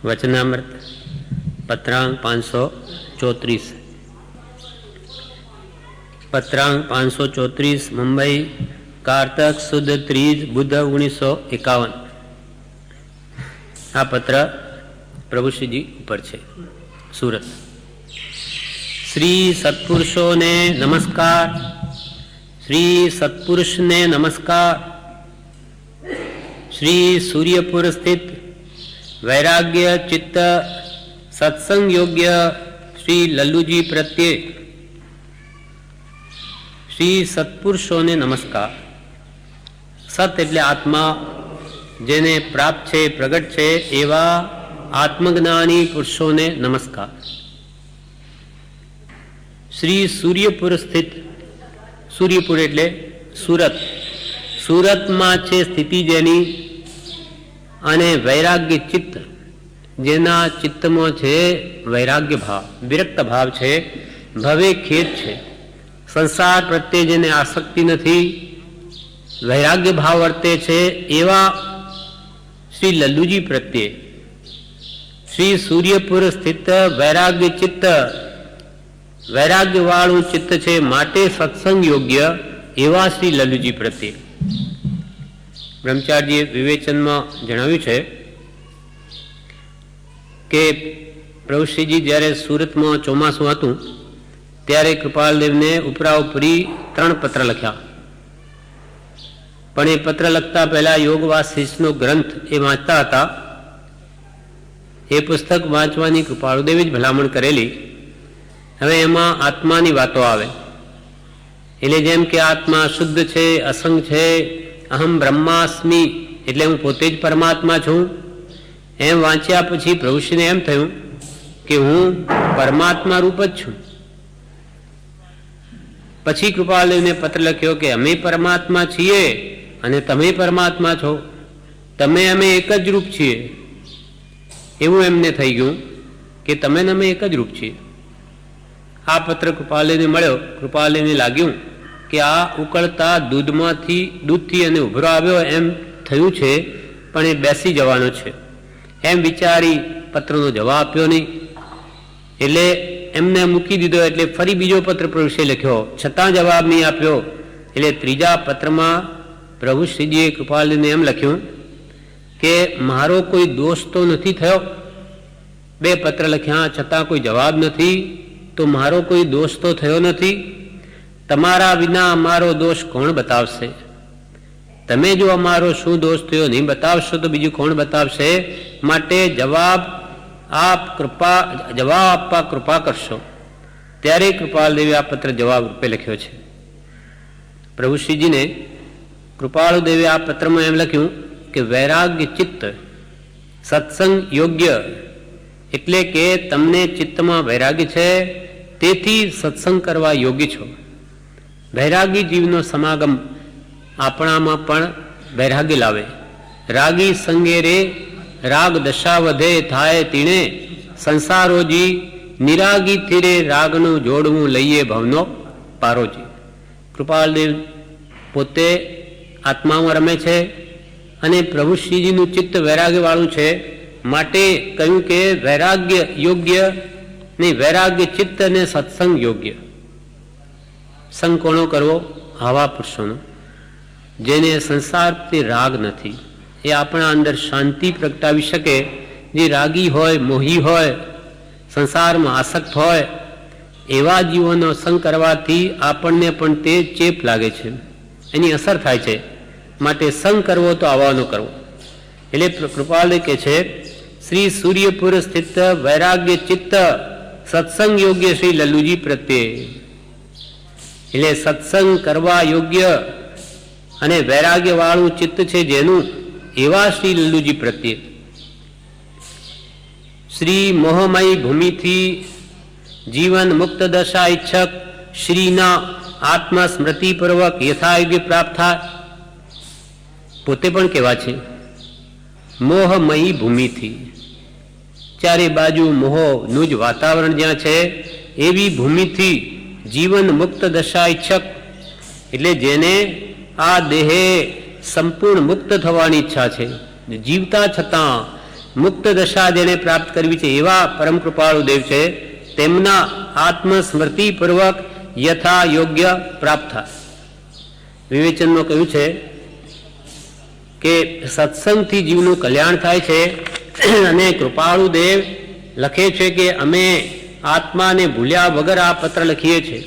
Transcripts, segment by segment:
વચનામૃત પત્રાંક 534 પત્રાંક 534 મુંબઈ કારતક સુદ ત્રીજ બુધ 1951. આ પત્ર પ્રભુશ્રીજી ઉપર છે, સુરત. શ્રી સત્પુરુષોને નમસ્કાર. શ્રી સત્પુરુષને નમસ્કાર. શ્રી સૂર્યપુર સ્થિત વૈરાગ્ય ચિત્ત સત્સંગ યોગ્ય શ્રી લલ્લુજી પ્રત્યે શ્રી સત્પુરુષોને નમસ્કાર. સત એટલે આત્મા, જેને પ્રાપ્ત છે, પ્રગટ છે એવા આત્મજ્ઞાની પુરુષોને નમસ્કાર. શ્રી સૂર્યપુર સ્થિત, સૂર્યપુર એટલે સુરત, સુરતમાં છે સ્થિતિ જેની, અને વૈરાગ્ય ચિત્ત, જેના ચિત્તમાં છે વૈરાગ્ય ભાવ, વિરક્ત ભાવ છે, ભવે ખેદ છે, સંસાર પ્રત્યે જેને આસક્તિ નથી, વૈરાગ્ય ભાવ વર્તે છે એવા શ્રી લલ્લુજી પ્રત્યે શ્રી સૂર્યપુર સ્થિત વૈરાગ્ય ચિત્ત, વૈરાગ્ય વાળું ચિત્ત છે, માટે સત્સંગ યોગ્ય એવા શ્રી લલ્લુજી પ્રત્યે. બ્રહ્મચારીજીએ વિવેચનમાં જણાવ્યું છે કે પ્રભુશ્રીજી જ્યારે સુરતમાં ચોમાસું હતું ત્યારે કૃપાલદેવને ઉપરા ઉપરી 3 પત્ર લખ્યા. પણ એ પત્ર લખતા પહેલા યોગ વાસિષ્ઠનો ગ્રંથ એ વાંચતા હતા. એ પુસ્તક વાંચવાની કૃપાળુદેવે જ ભલામણ કરેલી. હવે એમાં આત્માની વાતો આવે, એટલે જેમ કે આત્મા શુદ્ધ છે, અસંગ છે, અહમ બ્રહ્માસ્મિ એટલે હું પોતે જ પરમાત્મા છું. એમ વાંચ્યા પછી પ્રભુશ્રીને એમ થયું કે હું પરમાત્મા રૂપ જ છું. પછી કૃપાલદેવને પત્ર લખ્યો કે અમે પરમાત્મા છીએ અને તમે પરમાત્મા છો, તમે અમે એક જ રૂપ છીએ. એવું એમને થઈ ગયું કે તમે ને અમે એક જ રૂપ છીએ. આ પત્ર કૃપાલદેવને મળ્યો. કૃપાલદેવને લાગ્યું કે આ ઉકળતા દૂધથી અને ઉભરો આવ્યો એમ થયું છે, પણ એ બેસી જવાનો છે. એમ વિચારી પત્રનો જવાબ આપ્યો નહીં, એટલે એમને મૂકી દીધો. એટલે ફરી બીજો પત્ર પ્રભુશ્રીએ લખ્યો, છતાં જવાબ નહીં આપ્યો. એટલે ત્રીજા પત્રમાં પ્રભુશ્રીજીએ કૃપાલજીને એમ લખ્યું કે મારો કોઈ દોષ તો નથી થયો. 2 પત્ર લખ્યા છતાં કોઈ જવાબ નથી, તો મારો કોઈ દોષ તો થયો નથી. તમારા વિના અમારો દોષ કોણ બતાવશે? તમે જો અમારો શું દોષ થયો નહીં બતાવશો તો બીજું કોણ બતાવશે? માટે જવાબ આપવા કૃપા કરશો. ત્યારે કૃપાલદેવે આ પત્ર જવાબ રૂપે લખ્યો છે. પ્રભુશ્રીજીને કૃપાળુદેવે આ પત્રમાં એમ લખ્યું કે વૈરાગ્ય ચિત્ત સત્સંગ યોગ્ય, એટલે કે તમને ચિત્તમાં વૈરાગ્ય છે, તેથી સત્સંગ કરવા યોગ્ય છો. વૈરાગી જીવનો સમાગમ આપણામાં પણ વૈરાગ્ય લાવે. રાગી સંગેરે રાગ દશા વધે થાય તીણે, સંસારોજી નિરાગી થીરે રાગનું જોડવું લઈએ ભવનો પારોજી. કૃપાલદેવ પોતે આત્મામાં રમે છે અને પ્રભુશ્રીજીનું ચિત્ત વૈરાગ્ય વાળું છે, માટે કહ્યું કે વૈરાગ્ય યોગ્ય નહીં, વૈરાગ્ય ચિત્ત અને સત્સંગ યોગ્ય. સંગ કોનો કરવો? આવા પુરુષોનો, જેને સંસારથી રાગ નથી. એ આપણા અંદર શાંતિ પ્રગટાવી શકે. જે રાગી હોય, મોહી હોય, સંસારમાં આસક્ત હોય, એવા જીવોનો સંગ કરવાથી આપણને પણ તે ચેપ લાગે છે, એની અસર થાય છે. માટે સંગ કરવો તો આવાનો કરવો. એટલે કૃપાલદેવ કહે છે શ્રી સૂર્યપુર સ્થિત વૈરાગ્ય ચિત્ત સત્સંગ યોગ્ય શ્રી લલ્લુજી પ્રત્યે. એટલે સત્સંગ કરવા યોગ્ય અને વૈરાગ્ય વાળું ચિત્ત છે જેનું, એવા શ્રી લલ્લુજી પ્રત્યે. શ્રી મોહમય ભૂમિથી જીવન મુક્ત દશા ઈચ્છક શ્રીના આત્મસ્મૃતિપૂર્વક યથાયોગ્ય પ્રાપ્ત થાય. પોતે પણ કેવા છે? મોહમયી ભૂમિથી, ચારે બાજુ મોહનું જ વાતાવરણ જ્યાં છે એવી ભૂમિથી જીવન મુક્ત દશા ઈચ્છક, એટલે જેને આ દેહે સંપૂર્ણ મુક્ત થવાની ઈચ્છા છે, જીવતા છતાં મુક્ત દશા જેને પ્રાપ્ત કરવી છે એવા પરમ કૃપાળુ દેવ છે, તેમના આત્મસ્મૃતિપૂર્વક યથા યોગ્ય પ્રાપ્ત થાય. વિવેચનમાં કહ્યું છે કે સત્સંગથી જીવનું કલ્યાણ થાય છે અને કૃપાળુ દેવ લખે છે કે અમે આત્માને ભૂલ્યા વગર આ પત્ર લખીએ છીએ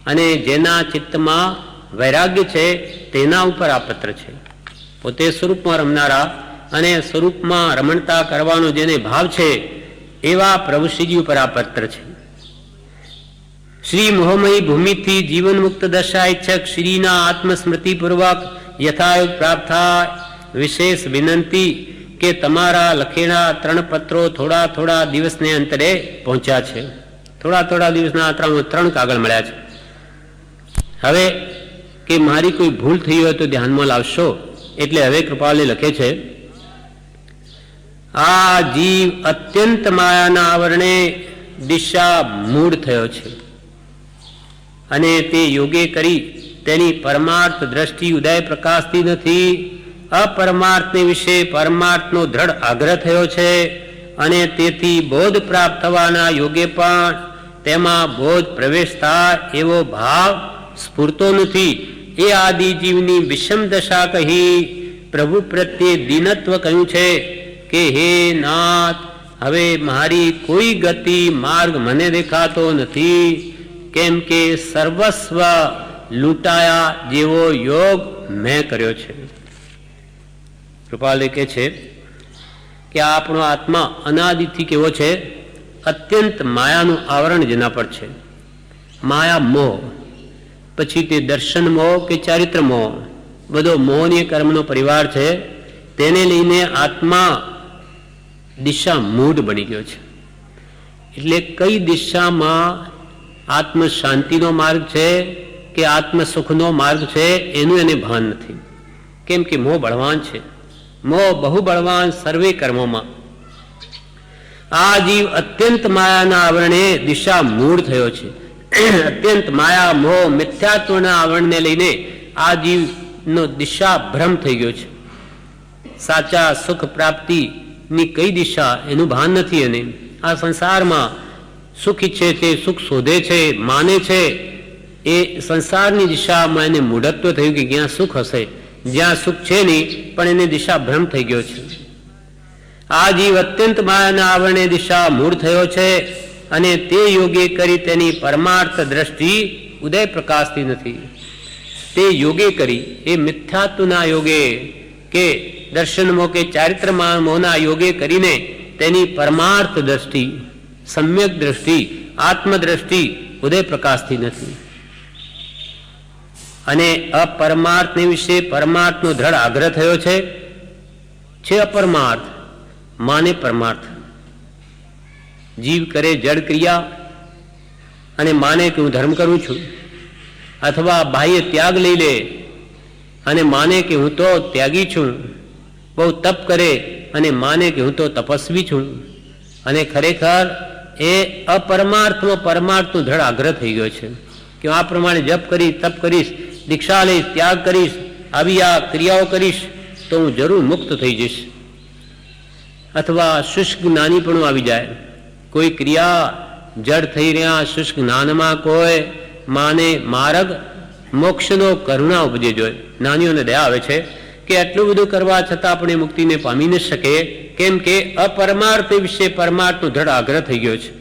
અને જેના ચિત્તમાં વૈરાગ્ય છે તેના ઉપર આ પત્ર છે. પોતે સ્વરૂપમાં રમનારા અને સ્વરૂપમાં રમણતા કરવાનો જેને ભાવ છે એવા પ્રભુશ્રીજી ઉપર આ પત્ર છે. શ્રી મોહમયી ભૂમિથી જીવન મુક્ત દશા ઈચ્છક શ્રીના આત્મસ્મૃતિપૂર્વક યથાયોગ પ્રાપ્ત થાય. વિશેષ વિનંતી કે તમારા લખેલા 3 પત્રો થોડા થોડા દિવસને અંતરે પહોંચ્યા છે. થોડા થોડા દિવસના અંતરામાં 3 કાગળ મળ્યા છે. હવે કે મારી કોઈ ભૂલ થઈ હોય તો ધ્યાનમાં લાવશો. એટલે હવે કૃપાલે લખે છે, આ જીવ અત્યંત માયાના આવરણે દિશા મૂળ થયો છે અને તે યોગે કરી તેની પરમાર્થ દ્રષ્ટિ ઉદય પ્રકાશતી નથી. અપરમાર્થને વિશે પરમાર્થનો દ્રઢ આગ્રહ થયો છે અને તેથી બોધ પ્રાપ્ત થવાના યોગે પણ તેમાં બોધ પ્રવેશ થાય એવો ભાવ સ્ફૂરતો નથી. એ આદિ જીવની વિષમ દશા કહી પ્રભુ પ્રત્યે દીનત્વ કહ્યું છે કે હે નાથ, હવે મારી કોઈ ગતિ માર્ગ મને દેખાતો નથી, કેમ કે સર્વસ્વ લૂંટાયા જેવો યોગ મેં કર્યો છે. કૃપાલે કહે છે કે આપણો આત્મા અનાદિથી કેવો છે? અત્યંત માયાનું આવરણ જેના પર છે. માયા મોહ, પછી તે દર્શન મોહ કે ચારિત્ર મોહ, બધો મોહની કર્મનો પરિવાર છે. તેને લઈને આત્મા દિશા મૂઢ બની ગયો છે. એટલે કઈ દિશામાં આત્મ શાંતિનો માર્ગ છે કે આત્મ સુખનો માર્ગ છે એનું એને ભાન નથી. કેમ કે મોહ બળવાન છે. મોહ બહુ બળવાન સર્વે કર્મોમાં. આ જીવ અત્યંત માયાના આવરણે દિશા મૂળ થયો છે. અત્યંત માયા મોહ મિથ્યાત્વના આવરણને લઈને આ જીવનો દિશા ભ્રમ થઈ ગયો છે. સાચા સુખ પ્રાપ્તિની કઈ દિશા એનું ભાન નથી. એને આ સંસારમાં સુખ ઈચ્છે છે, સુખ શોધે છે, માને છે. એ સંસારની દિશામાં એને મૂઢત્વ થયું કે જ્યાં સુખ હશે, જ્યાં સુખ છે નહીં, પણ એને દિશા ભ્રમ થઈ ગયો છે. આ જીવ અત્યંત માયાના આવરણે દિશા મૂળ થયો છે અને તે યોગે કરી તેની પરમાર્થ દ્રષ્ટિ ઉદય પ્રકાશતી નથી. તે યોગે કરી, એ મિથ્યાત્વના યોગે કે દર્શન મોહ કે ચારિત્ર મોહના યોગે કરીને તેની પરમાર્થ દ્રષ્ટિ, સમ્યક દ્રષ્ટિ, આત્મદ્રષ્ટિ ઉદય પ્રકાશતી નથી. અને અપરમાર્થને વિશે પરમાર્થનો દ્રઢ આગ્રહ થયો છે અપરમાર્થ, માને પરમાર્થ. જીવ કરે જડ ક્રિયા અને માને કે હું ધર્મ કરું છું, અથવા બાહ્ય ત્યાગ લઈ લે અને માને કે હું તો ત્યાગી છું. બહુ તપ કરે અને માને કે હું તો તપસ્વી છું. અને ખરેખર એ અપરમાર્થમાં પરમાર્થનો દ્રઢ આગ્રહ થઈ ગયો છે કે આ પ્રમાણે જપ કરીશ, તપ કરીશ, દીક્ષા લઈશ, ત્યાગ કરીશ, આવી આ ક્રિયાઓ કરીશ તો હું જરૂર મુક્ત થઈ જઈશ. અથવા શુષ્ક જ્ઞાનીપણું આવી જાય. કોઈ ક્રિયા જડ થઈ રહ્યા શુષ્ક જ્ઞાનમાં કોઈ માને માર્ગ મોક્ષનો કરુણા ઉપજે જોઈએ. જ્ઞાનીઓને દયા આવે છે કે આટલું બધું કરવા છતાં આપણે મુક્તિને પામી ન શકે, કેમ કે અપરમાર્થ વિશે પરમાર્થનો દ્રઢ આગ્રહ થઈ ગયો છે.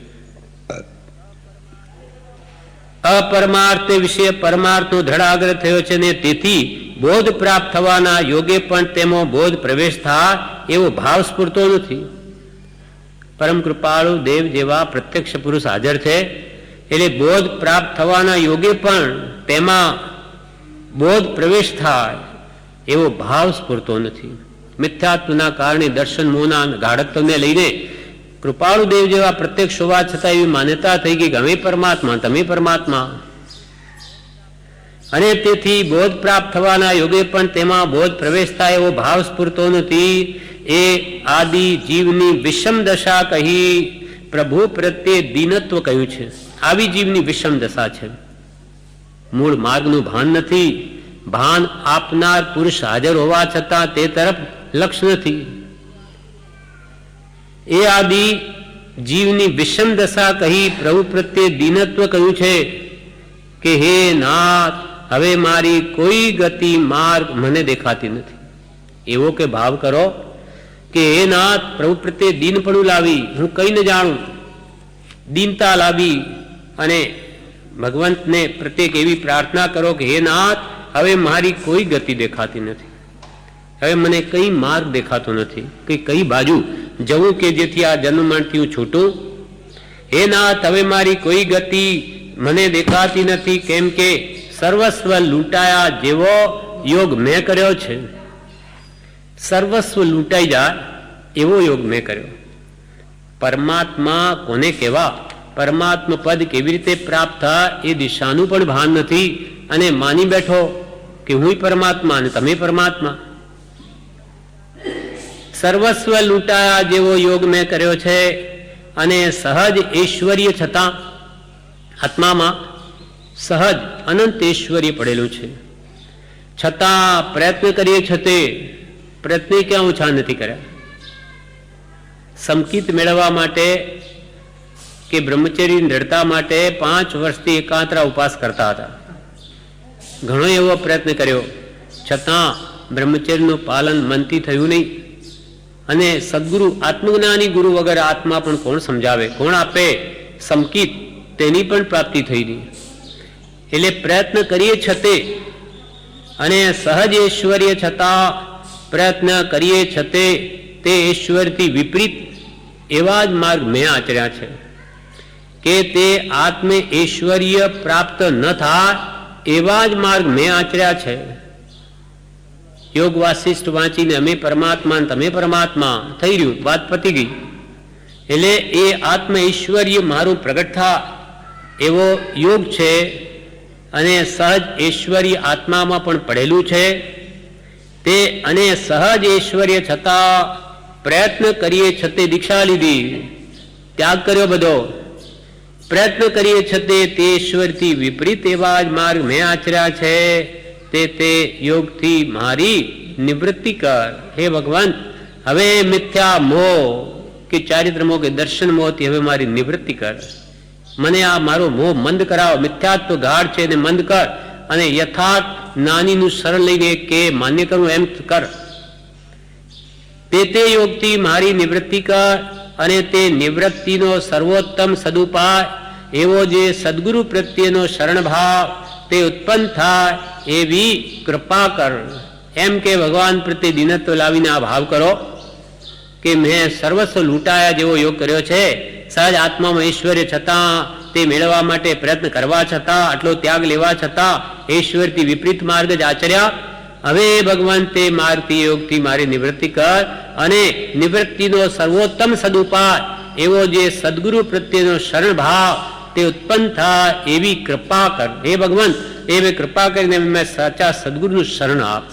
અપરમાર્થ વિશે પરમાર્થનો દ્રઢ આગ્રહ થયો છે ને તેથી બોધ પ્રાપ્ત થવાના યોગે પણ તેમાં બોધ પ્રવેશ થાય એવો ભાવ સ્ફૂરતો નથી. પરમ કૃપાળુ દેવ જેવા પ્રત્યક્ષ પુરુષ હાજર છે એટલે બોધ પ્રાપ્ત થવાના યોગે પણ તેમાં બોધ પ્રવેશ થાય એવો ભાવ સ્ફૂરતો નથી. મિથ્યાત્વના કારણે દર્શન મોહના ગાઢત્વને લઈને કૃપાળુ દેવ જેવા પ્રત્યક્ષ હોવા છતાં એવી માન્યતા થઈ ગઈ કે અમે પરમાત્મા, તમે પરમાત્મા. અને તેથી બોધ પ્રાપ્ત થવાના યોગે પણ તેમાં બોધ પ્રવેશ થાય એવો ભાવ સ્ફૂરતો નથી. એ આદિ જીવની વિષમ દશા કહી પ્રભુ પ્રત્યે દીનત્વ કહ્યું છે. આવી જીવની વિષમ દશા છે. મૂળ માર્ગનું ભાન નથી. ભાન આપનાર પુરુષ હાજર હોવા છતાં તે તરફ લક્ષ નથી. એ આદિ જીવની વિષમ દશા કહી પ્રભુ પ્રત્યે દીનત્વ કહ્યું છે કે હે નાથ, હવે મારી કોઈ ગતિ માર્ગ મને દેખાતી નથી. એવો કે ભાવ કરો કે હે નાથ, પ્રભુ પ્રત્યે દીનપણું લાવી, હું કઈ ન જાણું, દીનતા લાવી અને ભગવંતને પ્રત્યેક એવી પ્રાર્થના કરો કે હે નાથ, હવે મારી કોઈ ગતિ દેખાતી નથી, હવે મને કઈ માર્ગ દેખાતો નથી કે કઈ બાજુ જવું કે જેથી આ જન્મમાંથી હું છૂટું. હે નાથ, હવે મારી કોઈ ગતિ મને દેખાતી નથી, કેમ કે સર્વસ્વ લૂંટાયા જેવો યોગ મેં કર્યો છે. સર્વસ્વ લૂંટાઈ જાય એવો યોગ મેં કર્યો. પરમાત્મા કોને કહેવા, પરમાત્મા પદ કેવી રીતે પ્રાપ્ત થાય એ દિશાનું પણ ભાન નથી, અને માની બેઠો કે હું પરમાત્મા અને તમે પરમાત્મા. સર્વસ્વ લૂંટાયા જેવો યોગ મેં કર્યો છે, અને સહજ ઐશ્વર્ય છતાં આત્મામાં સહજ અનંત ઐશ્વર્ય પડેલું છે. છતાં પ્રયત્ન કરીએ છતે પ્રયત્ન ક્યાં ઓછા નથી કર્યા. સમકિત મેળવવા માટે કે બ્રહ્મચર્ય દ્રઢતા માટે 5 વર્ષથી એકાંતરા ઉપવાસ કરતા હતા. ઘણો એવો પ્રયત્ન કર્યો, છતાં બ્રહ્મચર્યનું પાલન મનથી થયું નહીં. અને સદગુરુ આત્મજ્ઞાની ગુરુ વગર આત્મા પણ કોણ સમજાવે, કોણ આપે સમકિત, તેની પણ પ્રાપ્તિ થઈ નહીં. એટલે પ્રયત્ન કરીએ છતે અને સહજ ઐશ્વર્ય છતાં પ્રયત્ન કરીએ છતે તે ઈશ્વરથી વિપરીત એવા જ માર્ગ મેં આચર્યા છે કે તે આત્મે ઐશ્વર્ય પ્રાપ્ત ન થાય એવા જ માર્ગ મેં આચર્યા છે. યોગ વાસિષ્ઠ વાંચીને અમે પરમાત્મા તમે પરમાત્મા થઈ રહ્યું, વાત પતી ગઈ. એટલે એ આત્મ ઐશ્વર્ય મારું પ્રગટ થાય એવો યોગ છે, અને સહજ ઐશ્વર્ય આત્મામાં પણ પડેલું છે. તે અને સહજ ઐશ્વર્ય છતાં પ્રયત્ન કરીએ છતે દીક્ષા લીધી, ત્યાગ કર્યો બધો, પ્રયત્ન કરીએ છતે તે ઈશ્વરથી વિપરીત એવા જ માર્ગ મેં આચર્યા છે. તે યોગથી મારી નિવૃત્તિ કર. હે ભગવાન, હવે મિથ્યા મોહ કે ચારિત્ર મોહ કે દર્શન મોહથી હવે મારી નિવૃત્તિ કર. મને આ મારો મોહ મંદ કરાવો. મિથ્યાત્વ ગાઢ છે એને મંદ કર, અને યથાર્થ નાનીનું શરણ લઈને કે માન્ય કરું એમ કર. તે યોગથી મારી નિવૃત્તિ કર, અને તે નિવૃત્તિનો સર્વોત્તમ સદુપાય એવો જે સદગુરુ પ્રત્યેનો શરણભાવ તે ઉત્પન્ન થાય એવી કૃપા કર. એમ કે ભગવાન પ્રત્યે દીનત્વ લાવીને આ ભાવ કરો કે મેં સર્વસ્વ લૂંટાયા જેવો યોગ કર્યો છે. સહજ આત્મામાં ઐશ્વર્ય છતાં, તે મેળવવા માટે પ્રયત્ન કરવા છતાં, આટલો ત્યાગ લેવા છતાં ઈશ્વરથી વિપરીત માર્ગ જ આચર્યા. હવે ભગવાન તે માર્ગથી યોગથી મારી નિવૃત્તિ કર, અને નિવૃત્તિનો સર્વોત્તમ સદુપાય એવો જે સદગુરુ પ્રત્યેનો શરણ ભાવ તે ઉત્પન્ન થાય એવી કૃપા કર. હે ભગવાન, એવી કૃપા કરીને મેં સાચા સદગુરુનું શરણ આપ.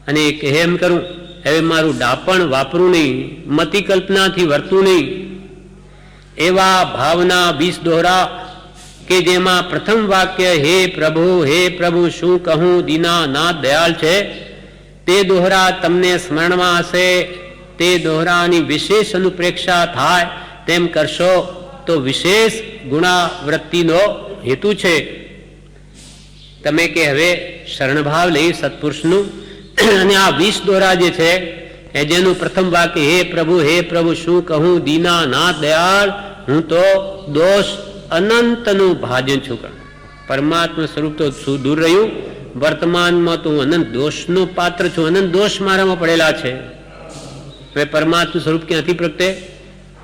અને એમ કરું, હવે મારું ડાપણ વાપરું નહીં, મતિ કલ્પનાથી વર્તું નહીં. એવા ભાવના 20 દોહરા કે જેમાં પ્રથમ વાક્ય હે પ્રભુ શું કહું, દીનાનાથ દયાળ છે, તે દોહરા તમને સ્મરણમાં હશે. તે દોહરાની વિશેષ અનુપ્રેક્ષા થાય તેમ કરશો તો વિશેષ ગુણાવૃત્તિનો હેતુ છે. તમે કે હવે શરણભાવ લઈ સત્પુરુષનું, અને આ 20 દોરા જે છે એ જેનું પ્રથમ વાક્ય હે પ્રભુ શું કહું, દીનાનાથ દયાળ, હું તો દોષ અનંતનું ભાજન છું. પરમાત્મા સ્વરૂપ તો શું દૂર રહ્યું, વર્તમાનમાં તો હું અનંત દોષનો પાત્ર છું. અનંત દોષ મારામાં પડેલા છે. હવે પરમાત્મા સ્વરૂપ ક્યાંથી પ્રગટે?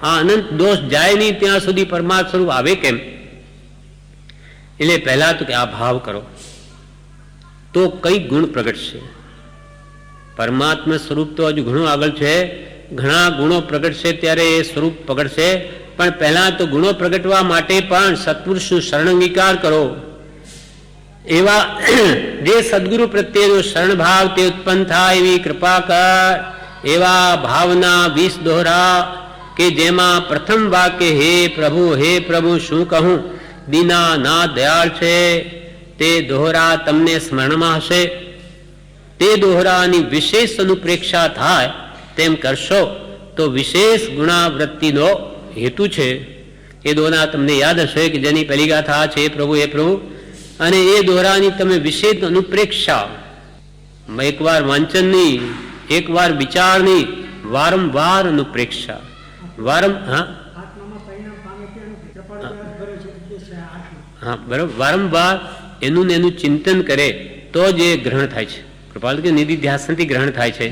આ અનંત દોષ જાય નહીં ત્યાં સુધી પરમાત્મા સ્વરૂપ આવે કેમ? એટલે પહેલા તો કે આ ભાવ કરો તો કઈ ગુણ પ્રગટશે. પરમાત્મા સ્વરૂપ તો હજુ ઘણું આગળ છે, ઘણા ગુણો પ્રગટશે ત્યારે એ સ્વરૂપ પ્રગટશે. પણ પહેલા તો ગુણો પ્રગટવા માટે પણ સત્પુરુષનું શરણ અંગીકાર કરો. એવા જે સદગુરુ પ્રત્યેનો શરણ ભાવ તે ઉત્પન્ન થાય એવી કૃપા કર. એવા ભાવના 20 દોહરા કે જેમાં પ્રથમ વાક્ય હે પ્રભુ શું કહું, દીનાનાથ દયાળ છે, તે દોહરા તમને સ્મરણમાં હશે. તે દોહરાની વિશેષ અનુપ્રેક્ષા થાય તેમ કરશો તો વિશેષ ગુણાવૃત્તિનો હેતુ છે. એ દોરા તમને યાદ હશે કે જેની પહેલી ગાથા છે, એ પ્રભુ. અને એ દોરાની તમે વિશેષ અનુપ્રેક્ષા, એકવાર વાંચનની, એકવાર વિચારની, વારંવાર અનુપ્રેક્ષા, બરોબર, વારંવાર એનું ચિંતન કરે તો જ એ ગ્રહણ થાય છે. કૃપાલ કે નિધિધ્યાસનથી ગ્રહણ થાય છે.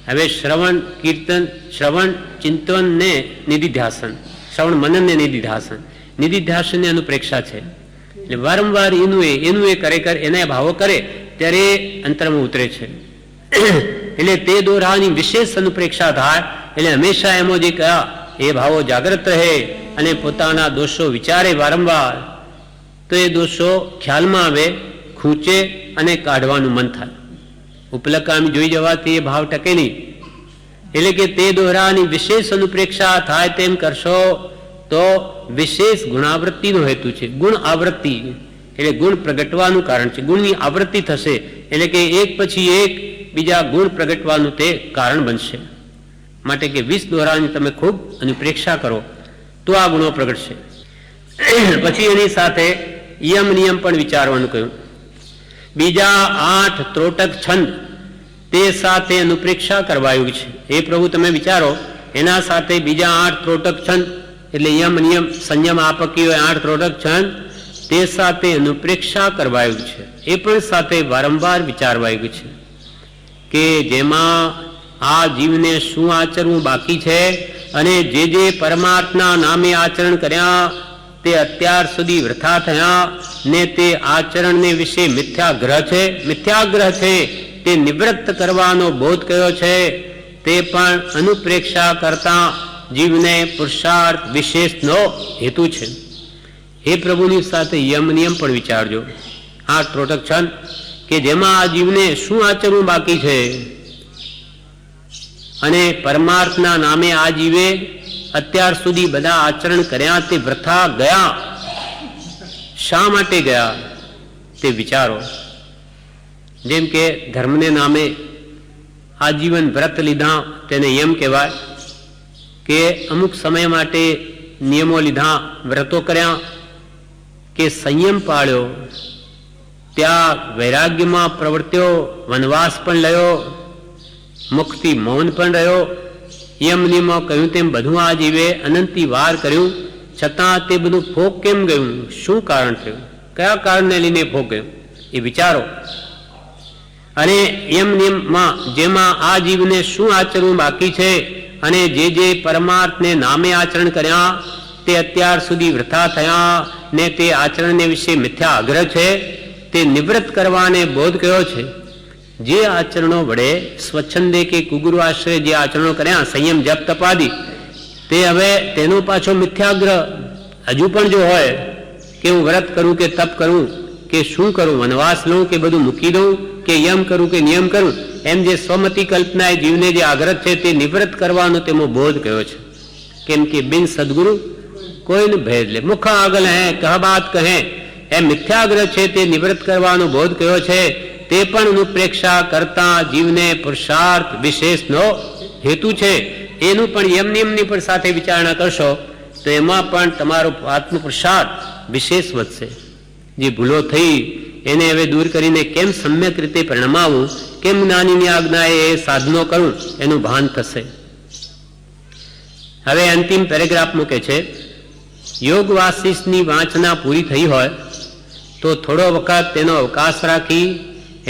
હવે શ્રવણ કીર્તન, શ્રવણ ચિંતન ને નિધિધ્યાસન, શ્રવણ મનન ને નિધિધ્યાસન ને અનુપ્રેક્ષા છે. એટલે વારંવાર એનું એ કરે, એના ભાવો કરે ત્યારે અંતરમાં ઉતરે છે. એટલે તે દોરાની વિશેષ અનુપ્રેક્ષા થાય એટલે હંમેશા એમાં જે કયા એ ભાવો જાગ્રત રહે અને પોતાના દોષો વિચારે વારંવાર, તો એ દોષો ખ્યાલમાં આવે, ખૂંચે અને કાઢવાનું મન થાય. ઉપલકામી જોઈ જવાથી એ ભાવ ટકે નહીં. એટલે કે તે દોરાની વિશેષ અનુપ્રેક્ષા થાય તેમ કરશો તો વિશેષ ગુણાવૃત્તિનો હેતુ છે. ગુણ આવૃત્તિ એટલે ગુણ પ્રગટવાનું કારણ છે. ગુણની આવૃત્તિ થશે એટલે કે એક પછી એક બીજા ગુણ પ્રગટવાનું તે કારણ બનશે. માટે કે 20 દોરાની તમે ખૂબ અનુપ્રેક્ષા કરો તો આ ગુણો પ્રગટશે. પછી એની સાથે નિયમ પણ વિચારવાનું કહ્યું. બીજા 8 ત્રોટક છંદ તે સાથે અનુપ્રેક્ષા કરવાયું છે. એ પ્રભુ તમે વિચારો, એના સાથે બીજા 8 ત્રોટક છંદ એટલે નિયમ સંયમ આપકી હોય 8 ત્રોટક છંદ તે સાથે અનુપ્રેક્ષા કરવાયું છે. એ પણ સાથે વારંવાર વિચારવાયું છે કે જેમાં આ જીવને શું આચરવું બાકી છે અને જે પરમાત્મા નામે આચરણ કર્યા તે અત્યાર સુધી વૃથા થયા ને તે આચરણને વિશે મિથ્યાગ્રહ છે તે નિવૃત્ત કરવાનો બોધ કયો છે. તે પણ અનુપ્રેક્ષા કરતા જીવને પુરુષાર્થ વિશેષનો હેતુ છે. એ પ્રભુની સાથે નિયમ પણ વિચારજો. આ ત્રોટક છંદ કે જેમાં આ જીવને શું આચરવું બાકી છે અને પરમાર્થના નામે આ જીવે અત્યાર સુધી બધા આચરણ કર્યા તે વૃથા ગયા. શા માટે ગયા તે વિચારો. જેમ કે ધર્મને નામે આજીવન વ્રત લીધા તેને નિયમ કહેવાય, કે અમુક સમય માટે નિયમો લીધા, વ્રતો કર્યા, કે સંયમ પાળ્યો, ત્યાં વૈરાગ્યમાં પ્રવર્ત્યો, વનવાસ પણ લયો, મુખથી મૌન પણ રહ્યો, નિયમો કહ્યું તેમ બધું આ જીવે અનંતી વાર કર્યું, છતાં તે બધું ફોક કેમ ગયું? શું કારણ થયું? કયા કારણને લઈને ફોક ગયું એ વિચારો. અને નિયમમાં જેમાં આ જીવને શું આચરવું બાકી છે અને જે પરમાર્થને નામે આચરણ કર્યા તે અત્યાર સુધી વૃથા થયા ને તે આચરણને વિશે મિથ્યા આગ્રહ છે તે નિવૃત્ત કરવાને બોધ કયો છે. જે આચરણો વડે સ્વચ્છંદે કે કુગુરુ આશ્રય જે આચરણો કર્યા, સંયમ જપ તપાદી, તે હવે તેનો પાછો મિથ્યાગ્રહ હજુ પણ જો હોય કે હું વ્રત કરું કે તપ કરું કે શું કરું, વનવાસ લઉં કે બધું મૂકી દઉં કે યમ કરું કે નિયમ કરું, એમ જે સ્વમતી કલ્પના જીવને જે આગ્રહ છે તે નિવૃત્ત કરવાનો તેમાં બોધ કયો છે. કેમ કે બિન સદગુરુ કોઈને ભેદ લે, મુખ આગળ હે કહ બાત કહે, એમ મિથ્યાગ્રહ છે તે નિવૃત્ત કરવાનો બોધ કયો છે. તે પણ અનુપ્રેક્ષા કરતા જીવને પુરુષાર્થ વિશેષનો હેતુ છે. એનું પણ નિયમની પણ સાથે વિચારણા કરશો તો એમાં પણ તમારો આત્મ પુરુષાર્થ વિશેષ વધશે. જે ભૂલો થઈ એને હવે દૂર કરીને કેમ સમ્યક રીતે પરિણમાવું, કેમ જ્ઞાનીની આજ્ઞાએ એ સાધનો કરું એનું ભાન થશે. હવે અંતિમ પેરેગ્રાફ મૂકે છે, યોગ વાસિષ્ઠની વાંચના પૂરી થઈ હોય તો થોડો વખત તેનો અવકાશ રાખી,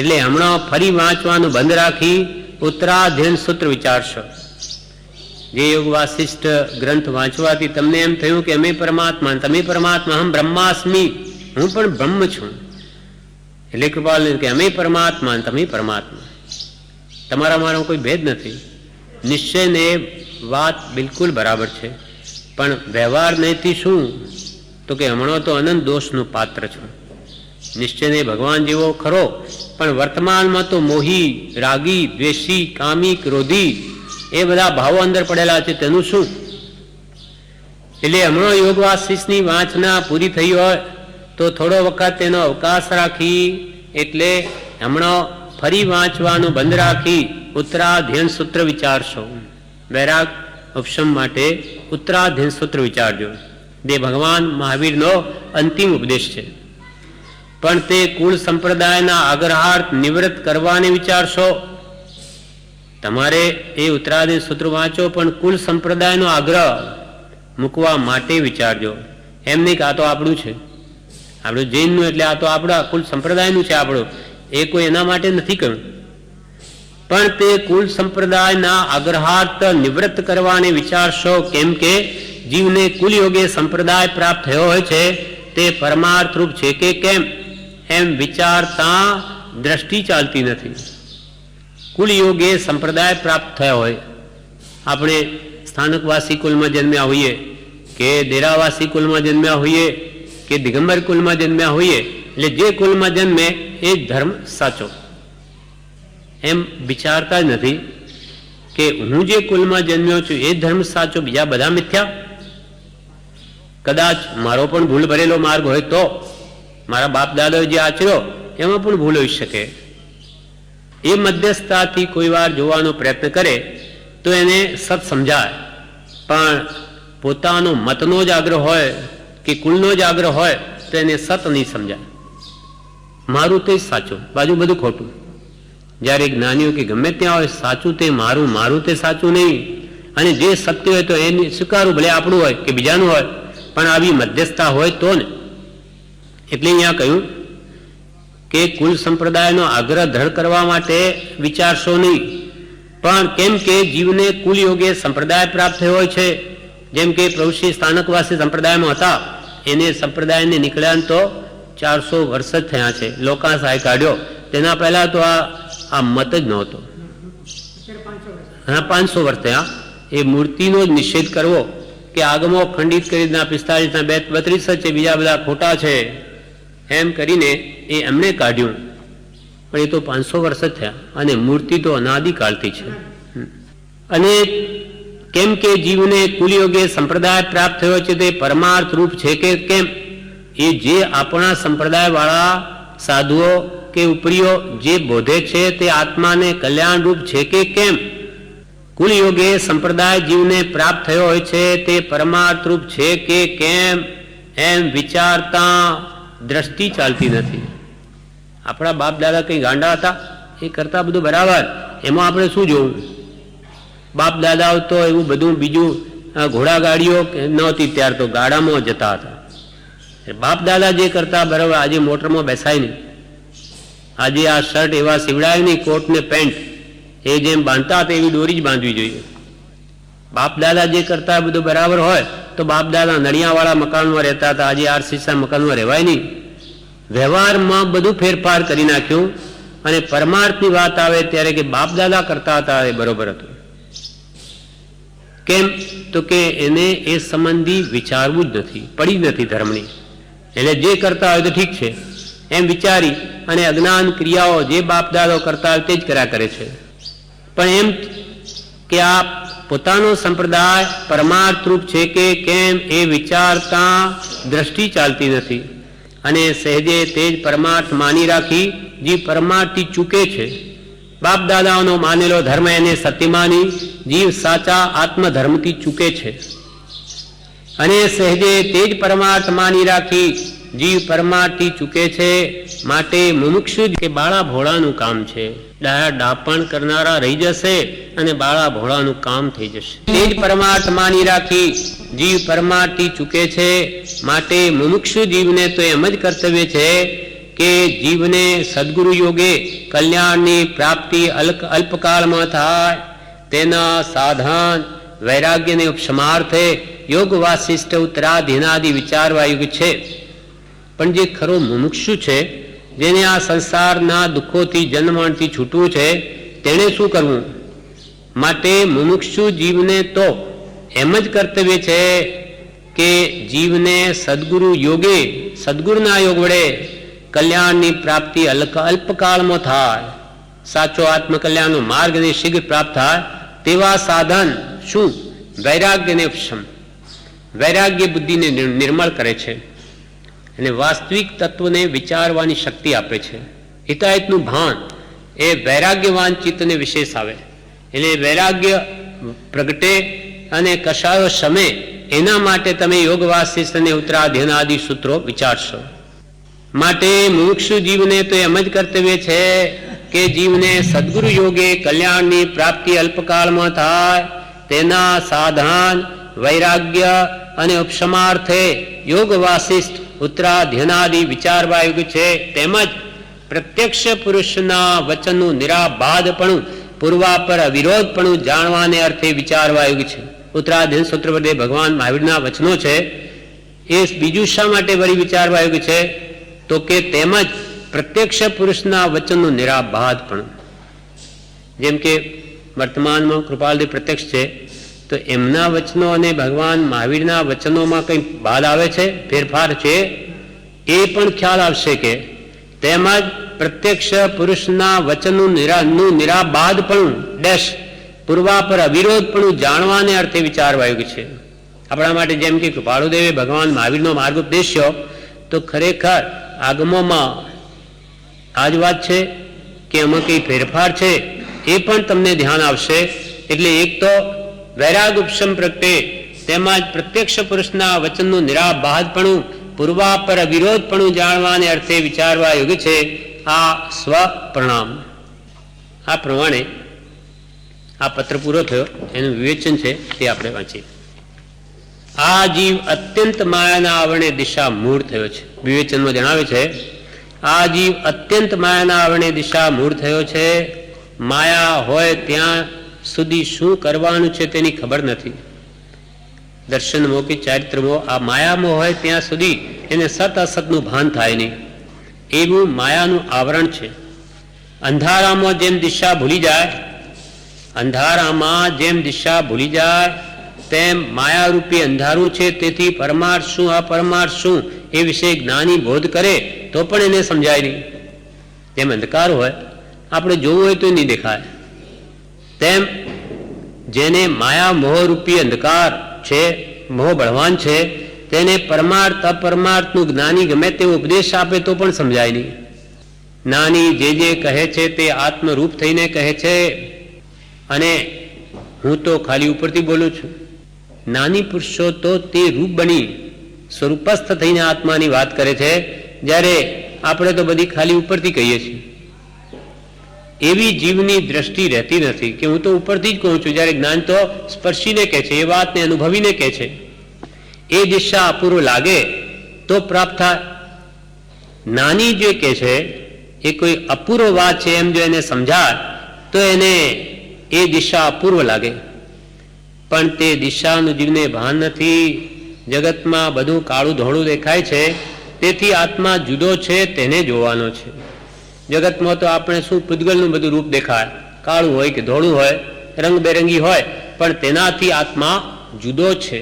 એટલે હમણાં ફરી વાંચવાનું બંધ રાખી ઉત્તરાધ્યયન સૂત્ર વિચારશો. જે યોગ વાસિષ્ઠ ગ્રંથ વાંચવાથી તમને એમ થયું કે અમે પરમાત્મા, તમે પરમાત્મા, હમ બ્રહ્માસ્મિ, હું પણ બ્રહ્મ છું. એટલે કૃપાલ કે અમે પરમાત્મા, તમે પરમાત્મા, તમારા મારો કોઈ ભેદ નથી. નિશ્ચયને વાત બિલકુલ બરાબર છે, પણ વ્યવહાર નહીંથી શું તો કે હમણાં તો અનંત દોષનું પાત્ર છું. નિશ્ચયને ભગવાન જેવો ખરો, પણ વર્તમાનમાં તો મોહી, રાગી, દ્વેષી, કામી, ક્રોધી એ બધા ભાવો અંદર પડેલા છે, તેનું શું? એટલે હમણાં યોગ વાસિષ્ઠની વાંચના પૂરી થઈ હોય તો થોડો વખત તેનો અવકાશ રાખી, એટલે હમણાં ફરી વાંચવાનું બંધ રાખી ઉત્તરાધ્યયન સૂત્ર વિચારશો. વૈરાગ ઉપશમ માટે ઉત્તરાધીન સૂત્ર વિચારજો. તે ભગવાન મહાવીરનો અંતિમ ઉપદેશ છે. પણ તે કુળ સંપ્રદાયના આગ્રહાર્થ નિવૃત્ત કરવાને વિચારશો. તમારે એ ઉત્તરાધીન સૂત્ર વાંચો, પણ કુલ સંપ્રદાયનો આગ્રહ મૂકવા માટે વિચારજો. એમ નહીં કે આ તો આપણું છે, આપણું જૈનનું એટલે આ તો આપણા કુલ સંપ્રદાયનું છે આપણું, એ કોઈ એના માટે નથી કહ્યું. પણ તે કુલ સંપ્રદાયના આગ્રહાર્થ નિવૃત્ત કરવાને વિચારશો. કેમ કે જીવને કુલ યોગે સંપ્રદાય પ્રાપ્ત થયો હોય છે તે પરમાર્થ રૂપ છે કે કેમ એમ વિચારતા દ્રષ્ટિ ચાલતી નથી. કુલ યોગે સંપ્રદાય પ્રાપ્ત થયો હોય, આપણે સ્થાનકવાસી કુલમાં જન્મ્યા હોઈએ કે દેરાવાસી કુલમાં જન્મ્યા હોઈએ કે દિગંબર કુલમાં જન્મ્યા હોઈએ, એટલે જે કુલમાં જન્મે એ ધર્મ સાચો એમ વિચારતા જ નથી કે હું જે કુલમાં જન્મ્યો છું એ ધર્મ સાચો, બીજા બધા મિથ્યા. કદાચ મારો પણ ભૂલ ભરેલો માર્ગ હોય તો, મારા બાપ દાદાએ જે આચર્યો એમાં પણ ભૂલ હોઈ શકે. એ મધ્યસ્થતાથી કોઈ વાર જોવાનો પ્રયત્ન કરે તો એને સત સમજાય. પણ પોતાનો મતનો જ આગ્રહ હોય કે કુલનો જ આગ્રહ હોય તો એને સત નહીં સમજાય. મારું તે સાચું, બાજુ બધું ખોટું. જ્યારે જ્ઞાનીઓ કે ગમે ત્યાં હોય સાચું તે મારું, મારું તે સાચું નહીં, અને જે સત્ય હોય તો એને સ્વીકારવું, ભલે આપણું હોય કે બીજાનું હોય, પણ આવી મધ્યસ્થતા હોય તો ને. એટલે અહીંયા કહ્યું કે કુલ સંપ્રદાયનો આગ્રહ દ્રઢ કરવા માટે વિચારશો નહીં. પણ કેમ કે જીવને કુલ યોગે સંપ્રદાય પ્રાપ્ત થયો હોય છે. જેમ કે પ્રભુશ્રી સ્થાનકવાસી સંપ્રદાયમાં હતા, એને સંપ્રદાયને નીકળ્યા તો 400 વર્ષ જ થયા છે. લોકા સહાય કાઢ્યો, તેના પહેલા તો આ મત જ નહોતો. હા, 500 વર્ષ થયા. એ મૂર્તિનો જ નિષેધ કરવો કે આગમો ખંડિત કરી 45 32 છે, બીજા બધા ખોટા છે એમ કરીને એ એમણે કાઢ્યું. પણ એ તો 500 વર્ષ જ થયા, અને મૂર્તિ તો અનાદિકાળથી છે. અને કેમ કે જીવને કુલયોગે સંપ્રદાય પ્રાપ્ત થયો છે તે પરમાર્થ રૂપ છે કે કેમ, એ જે આપણા સંપ્રદાય વાળા સાધુઓ કે ઉપરીઓ જે બોધે છે તે આત્માને કલ્યાણ રૂપ છે કે કેમ. કુલ યોગે સંપ્રદાય જીવને પ્રાપ્ત થયો હોય છે તે પરમાર્થ રૂપ છે કે કેમ એમ વિચારતા દ્રષ્ટિ ચાલતી નથી. આપણા બાપ દાદા કઈ ગાંડા હતા? એ કરતા બધું બરાબર. એમાં આપણે શું જોવું? બાપ દાદાઓ તો એવું બધું બીજું ઘોડા ગાડીઓ નહોતી ત્યાર તો ગાડામાં જતા હતા. બાપ દાદા જે કરતા બરાબર. આજે મોટરમાં બેસાય નહીં, આજે આ શર્ટ એવા સીવડાય નહીં, કોટ ને પેન્ટ એ જેમ બાંધતા હતા એવી દોરી જ બાંધવી જોઈએ. બાપ દાદા જે કરતા બધું બરાબર હોય તો બાપ દાદા નળિયાવાળા મકાનમાં રહેતા હતા, આજે આરસીસા મકાનમાં રહેવાય નહીં. વ્યવહારમાં બધું ફેરફાર કરી નાખ્યું, અને પરમાર્થની વાત આવે ત્યારે કે બાપ દાદા કરતા હતા એ બરોબર હતું. કેમ તો કે એને એ સંબંધી વિચારવું જ નથી, પડી જ નથી ધર્મની. એટલે જે કરતા હોય તો ઠીક છે એમ વિચારી અને અજ્ઞાન ક્રિયાઓ જે બાપ દાદો કરતા હોય તે જ કર્યા કરે છે. પણ એમ કે આ પોતાનો સંપ્રદાય પરમાર્થ રૂપ છે કે કેમ એ વિચારતા દ્રષ્ટિ ચાલતી નથી. અને સહેજે તે જ પરમાર્થ માની રાખી જે પરમાર્થથી ચૂકે છે. બાપ દાદાઓનો માનેલો ધર્મ એને સત્ય માની જીવ સાચા આત્મધર્મથી ચૂકે છે. અને સહેજે તે જ પરમાર્થ માની રાખી જીવ પરમાર્થથી ચૂકે છે. માટે મુમુક્ષુ કે બાળા ભોળાનું કામ છે. ડાયા ડાપણ કરનારા રહી જશે અને બાળા ભોળાનું કામ થઈ જશે. તે જ પરમાર્થ માની રાખી જીવ પરમાર્થથી ચૂકે છે. માટે મુમુક્ષુ જીવને તો એમ જ કર્તવ્ય છે કે જીવને સદગુરુ યોગે કલ્યાણની પ્રાપ્તિ અલ્પકાળમાં થાય તેના સાધન વૈરાગ્યને ઉપશમાર્થે યોગ વાસિષ્ઠ ઉત્તરાધીનાદિ વિચારવા યુગ છે. પણ જે ખરો મુમુક્ષુ છે, જેને આ સંસારના દુઃખોથી જન્મણથી છૂટવું છે, તેણે શું કરવું? માટે મુમુક્ષુ જીવને તો એમ જ કર્તવ્ય છે કે જીવને સદગુરુ યોગે, સદગુરુના યોગ વડે કલ્યાણની પ્રાપ્તિ અલ્પકાળમાં થાય, સાચો આત્મકલ્યાણનો માર્ગને શીઘ્ર પ્રાપ્ત થાય તેવા સાધન શું? વૈરાગ્યને ઉપશમ. વૈરાગ્ય બુદ્ધિને નિર્મળ કરે છે અને વાસ્તવિક તત્વને વિચારવાની શક્તિ આપે છે. હિતાહિતનું ભાન એ વૈરાગ્યવાન ચિત્તને વિશેષ આવે. એટલે વૈરાગ્ય પ્રગટે અને કશાયો શમે, એના માટે તમે યોગ વાસિષ્ઠ અને ઉત્તરાધ્યન આદિ સૂત્રો વિચારશો. માટે મુમુક્ષુ જીવને તો એમ જ કર્તવ્ય છે કે જીવને સદગુરુ યોગે કલ્યાણની પ્રાપ્તિ અલ્પકાળમાં થાય, તેના સાધન વૈરાગ્ય અને ઉપશમાર્થે યોગ વાસિષ્ઠ ઉત્તરાધ્યનાદિ વિચારવા યોગ્ય છે. તેમજ પ્રત્યક્ષ પુરુષના વચનનું નિરાબાધપણું, પૂર્વાપર અવિરોધપણું જાણવાને અર્થે વિચારવા યોગ્ય છે. ઉત્તરાધ્યન સૂત્ર બધે ભગવાન મહાવીરના વચનો છે. એ બીજું શા માટે વળી વિચારવા યોગ્ય છે? તો કે તેમજ પ્રત્યક્ષ પુરુષના વચનનું નિરાબાધપણું. જેમ કે વર્તમાનમાં કૃપાલદેવ પ્રત્યક્ષ છે, તો એમના વચનો અને ભગવાન મહાવીરના વચનોમાં કંઈ બાદ આવે છે, ફેરફાર છે, એ પણ ખ્યાલ આવશે. કે તેમજ પ્રત્યક્ષ પુરુષના વચનનું નિરાબાધપણું ડેશ પૂર્વાપર અવિરોધપણું જાણવાને અર્થે વિચારવા યોગ્ય છે. આપણા માટે જેમ કે કૃપાળુદેવે ભગવાન મહાવીરનો માર્ગ ઉપદેશ્યો, તો ખરેખર આગમોમાં આ જ વાત છે કે એમાં કંઈ ફેરફાર છે, એ પણ તમને ધ્યાન આવશે. એટલે એક તો વૈરાગ ઉપશમ પ્રગટે, તેમજ પ્રત્યક્ષ પુરુષના વચનનું નિરાબાધપણું, પૂર્વાપર વિરોધપણું જાણવાને અર્થે વિચારવા યોગ્ય છે. આ સ્વપ્રણામ. આ પ્રમાણે આ પત્ર પૂરો થયો, એનું વિવેચન છે તે આપણે વાંચીએ. આ જીવ અત્યંત માયાના આવરણે દિશા મૂળ થયો છે. વિવેચનમાં જણાવે છે, આ જીવ અત્યંત માયાના આવરણે દિશા મૂળ થયો છે. માયા હોય ત્યાં સુધી શું કરવાનું છે તેની ખબર નથી. દર્શનમો કે ચારિત્રમો આ માયામાં હોય ત્યાં સુધી એને સત અસતનું ભાન થાય નહીં. એવું માયાનું આવરણ છે. અંધારામાં જેમ દિશા ભૂલી જાય, અંધારામાં જેમ દિશા ભૂલી જાય, તેમ માયારૂપી અંધારું છે. તેથી પરમાર્થ શું અપરમાર્થ શું એ વિશે જ્ઞાની બોધ કરે તો પણ એને સમજાય નહીં. જેમ અંધકાર હોય, આપણે જોવું હોય તો નહીં દેખાય, તેમ જેને માયા મોહરૂપી અંધકાર છે, મોહ બળવાન છે, તેને પરમાર્થ અપરમાર્થનું જ્ઞાની ગમે તેવો ઉપદેશ આપે તો પણ સમજાય નહીં. જ્ઞાની જે કહે છે તે આત્મરૂપ થઈને કહે છે, અને હું તો ખાલી ઉપરથી બોલું છું. જ્ઞાની પુરુષો તો તે રૂપ બની સ્વરૂપસ્થ થઈને આત્માની વાત કરે છે, જ્યારે આપણે તો બધી ખાલી ઉપરથી કહીએ છીએ. એવી જીવની દ્રષ્ટિ રહેતી નથી કે હું તો ઉપરથી જ કહું છું, જ્યારે જ્ઞાન તો સ્પર્શીને કહે છે, એ વાતને અનુભવીને કહે છે. એ દિશા અપૂર્વ લાગે તો પ્રાપ્ત થાય. જ્ઞાની જે કહે છે એ કોઈ અપૂર્વ વાત છે એમ જો એને સમજાય તો એને એ દિશા અપૂર્વ લાગે. પણ તે દિશાનું જીવને ભાન નથી. જગતમાં બધું કાળું ધોળું દેખાય છે, તેથી આત્મા જુદો છે તેને જોવાનો છે. જગતમાં તો આપણે શું પૂતગલનું બધું રૂપ દેખાય, કાળું હોય કે ધોળું હોય, રંગબેરંગી હોય, પણ તેનાથી આત્મા જુદો છે,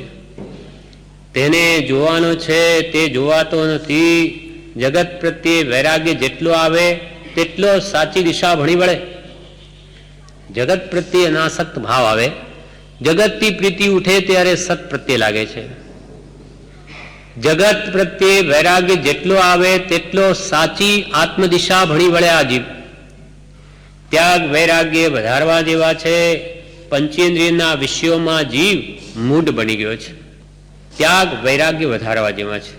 તેને જોવાનો છે. તે જોવાતો નથી. જગત પ્રત્યે વૈરાગ્ય જેટલો આવે તેટલો સાચી દિશા ભણી વળે. જગત પ્રત્યે અનાસક્ત ભાવ આવે, જગતથી પ્રીતિ ઉઠે ત્યારે સત પ્રત્યે લાગે છે. જગત પ્રત્યે વૈરાગ્ય જેટલો આવે તેટલો સાચી આત્મદિશા ભણી વળે આ જીવ. ત્યાગ વૈરાગ્ય વધારવા જેવા છે. પંચેન્દ્રિયના વિષયોમાં જીવ મૂઢ બની ગયો છે. ત્યાગ વૈરાગ્ય વધારવા જેવા છે.